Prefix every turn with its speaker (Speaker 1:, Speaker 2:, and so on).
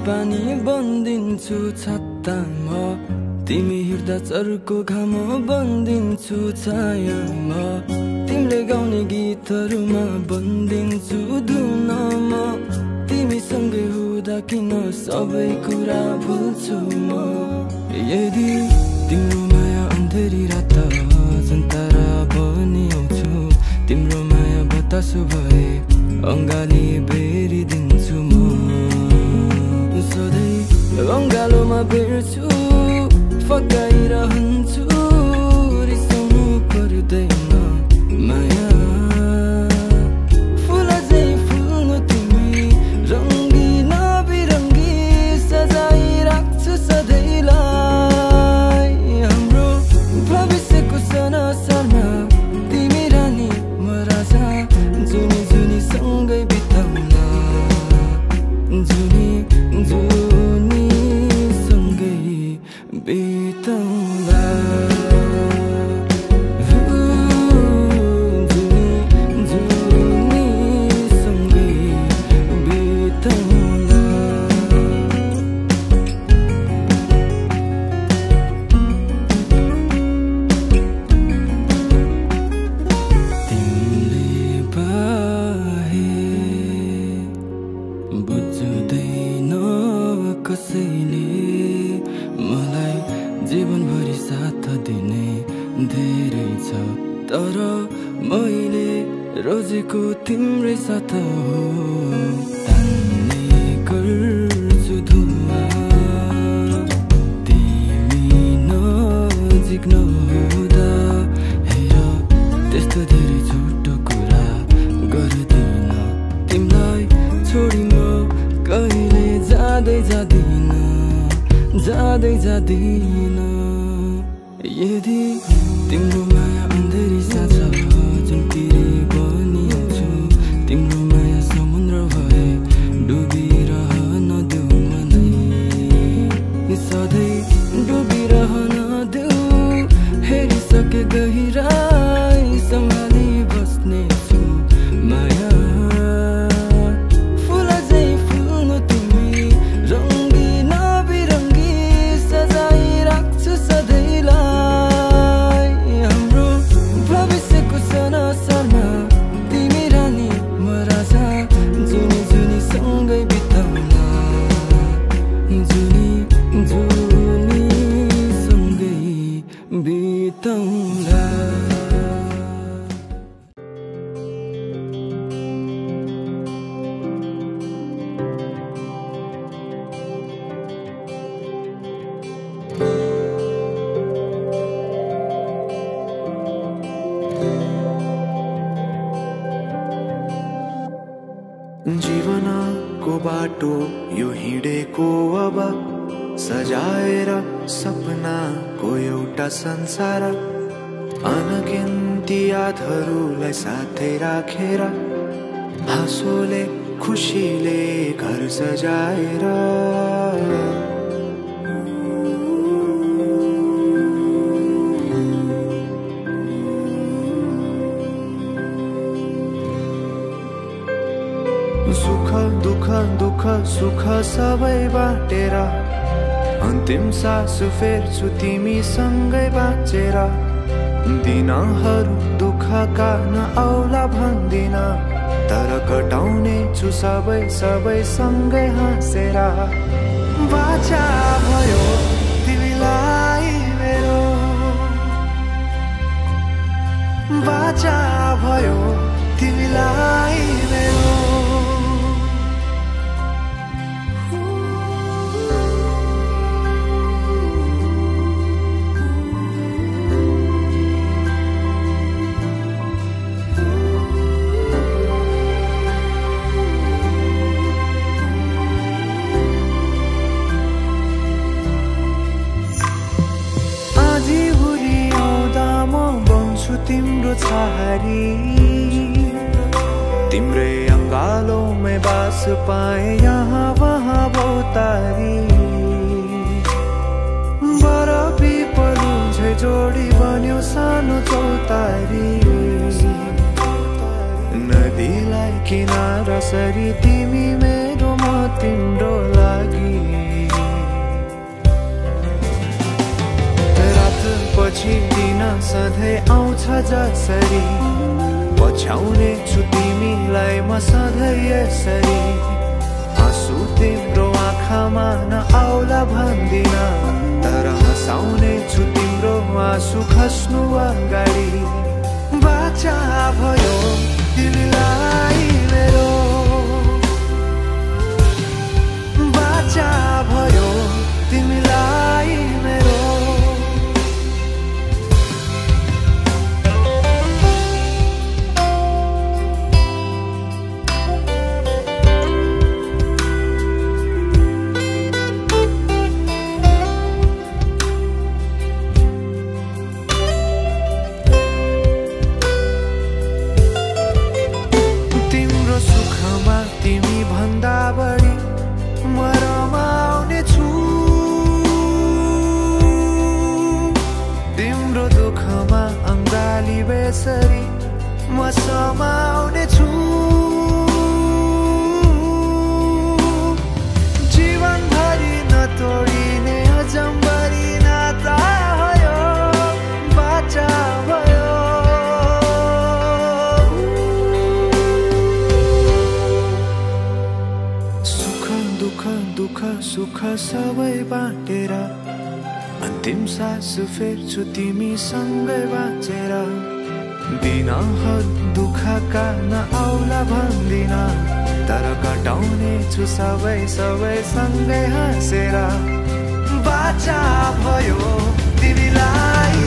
Speaker 1: पानी बन्दिन्छु छत्तामा, तिमी हिँड्दा चर्को घाम बन्दिन्छु छायामा, तिमीले गाउने गीतहरूमा बन्दिन्छु धुनमा, तिमीसँगै हुँदा किन सबै कुरा भुल्छु म। यदि तिम्रो माया अन्धेरी रात सन्तारा बनि आउँछु, तिम्रो माया बतासो भए अङ्गाली बेरिदिन्छु म। सधैँ अङ्गालोमा भेट्छु फकाइरहन्छु, रिसाउनु पर्दैन माया फुल झै फुल्नु तिमी, रङ्गिन बिरङ्गी सजाइराख्छु सधैँलाई। हाम्रो भविष्यको सनसरमा तिमी रानी म राजा, जुनी जुनी सँगै बिताउला, जुनी जुनी सँगै बिताउला। कसैले मलाई जीवनभरि साथ दिने धेरै छ, तर मैले रोजेको तिम्रै साथ हो। तान्ने गर्छु धुवा तिमी नजिक नहुँदा, हेर त्यस्तो धेरै झुटो कुरा गर्दिन, तिमीलाई छोडी म कहिले जाँदै जाँदिन। यदि तिम्रो माया अन्धेरी साथ जुन पिरे बनि आउँछु, तिम्रो माया समुद्र भए डुबिरहन देऊ मलाई, सधैँ डुबिरहन देऊ। हेरिसके गहिराई सम्हाली बस्नेछु माया, फुल झै फुल्नु तिमी, रङ्गिन बिरङ्गी सजाइराख्छु सधैँलाई। हाम्रो भविष्यको सनसरमा तिमी रानी म राजा, जुनी जुनी सँगै बिताउला, जुनी जुनी सँगै बिताउला।
Speaker 2: जीवनको बाटो यो हिँडेको अब, सजाएर सपनाको एउटा संसार, अनगिन्ती यादहरूलाई साथै राखेर, हाँसोले खुसीले घर सजाएर। सुख दुःख दुःख सुख सबै बाटेर, अन्तिम सास फेर्छु तिमीसँगै बाँचेर। दिनहरू दुःखका नआउला भन्दिन, तर कटाउने छु सबै सँगै हाँसेर। बाचा भयो तिमीलाई मेरो, बाचा भयो तिमीलाई मेरो। तिम्रो छहारी, तिम्रै अङ्गालोमै बास पाए यहाँ वहाँ बहुतारी। बरफी पलु झै जोडी बन्यो सानो चौतारी, नदीलाई किनारा सरी तिमी मेरो म तिम्रो लागि। रात पछि दिन सधैँ आउँछ जसरी, पछ्याउने छु तिमीलाई म सधैँ यसरी। आँसु तिम्रो आँखामा नआउला भन्दिन, तर हँसाउने छु तिम्रो आँसु खस्नु अगाडि। बाचा भयो तिमीलाई मेरो, बाचा भयो तिमीलाई मेरो। तिमी भन्दा बढी म रमाउने छु, तिम्रो दुःखमा अङ्गाली बेसरी म समाउने छु। जीवनभरि नतोडिने अजम्बरी नाता भयो, बाचा भयो। दुःख सुख सबै बाँटेर अन्तिम सास फेर्छु तिमीसँगै बाँचेर। दिनहरु दुःखका नआउला भन्दिन, तर कटाउने छु सबै सँगै हाँसेर। बाचा भयो तिमीलाई